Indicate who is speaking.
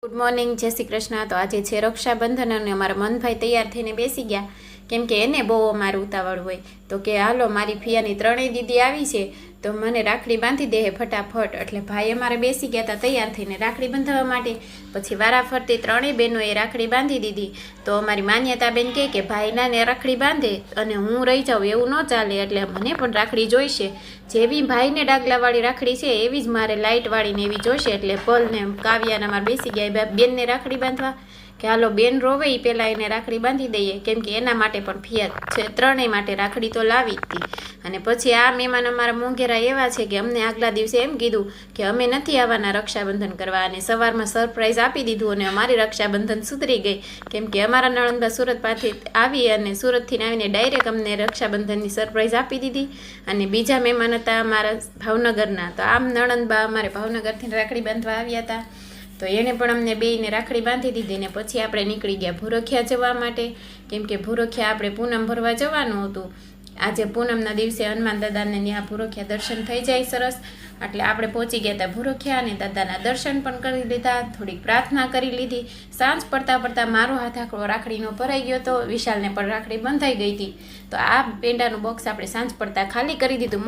Speaker 1: Good morning, જય શ્રી કૃષ્ણ। તો આજે છે રક્ષાબંધન અને અમારા મનભાઈ તૈયાર થઈને બેસી ગયા, કેમ કે એને બહુ અમારું ઉતાવળ હોય। તો કે હાલો મારી ફિયાની ત્રણેય દીદી આવી છે તો મને રાખડી બાંધી દે ફટાફટ। એટલે ભાઈ અમારે બેસી ગયા હતા તૈયાર થઈને રાખડી બંધાવવા માટે। પછી વારાફરતી ત્રણેય બહેનોએ રાખડી બાંધી દીધી। તો અમારી માન્યતા બેન કહે કે ભાઈના ને રાખડી બાંધે અને હું રહી જાઉં એવું ન ચાલે, એટલે મને પણ રાખડી જોઈશે। જેવી ભાઈને ડાગલાવાળી રાખડી છે એવી જ મારે લાઇટવાળી ને એવી જોઈશે। એટલે પલ ને કાવ્યાને અમારે બેસી ગયા બેનને રાખડી બાંધવા કે હાલો બેન રોવે એ પહેલાં એને રાખડી બાંધી દઈએ, કેમ કે એના માટે પણ ફિયા છે, ત્રણેય માટે રાખડી તો લાવી જ હતી। અને પછી આ મહેમાન અમારા મોંઘેરા એવા છે કે અમને આગલા દિવસે એમ કીધું કે અમે નથી આવવાના રક્ષાબંધન કરવા, અને સવારમાં સરપ્રાઈઝ આપી દીધું અને અમારી રક્ષાબંધન સુધરી ગઈ, કેમ કે અમારા નણંદબા સુરત પાસેથી આવી અને સુરતથી આવીને ડાયરેક્ટ અમને રક્ષાબંધનની સરપ્રાઈઝ આપી દીધી। અને બીજા મહેમાન હતા અમારા ભાવનગરના, તો આમ નણંદબા અમારે ભાવનગરથી રાખડી બાંધવા આવ્યા હતા, તો એણે પણ અમને બેયને રાખડી બાંધી દીધી। ને પછી આપણે નીકળી ગયા ભૂરખિયા જવા માટે, કેમ કે ભૂરખિયા આપણે પૂનમ ભરવા જવાનું હતું। આજે પૂનમના દિવસે હનુમાન દાદાને ત્યાં ભૂરખિયા દર્શન થઈ જાય સરસ, એટલે આપણે પહોંચી ગયા હતા ભૂરખિયા અને દાદાના દર્શન પણ કરી લીધા, થોડીક પ્રાર્થના કરી લીધી। સાંજ પડતા પડતા મારો હાથ આંકડો રાખડીનો ભરાઈ ગયો હતો, વિશાલને પણ રાખડી બંધાઈ ગઈ હતી। તો આ પેંડાનું બોક્સ આપણે સાંજ પડતા ખાલી કરી દીધું।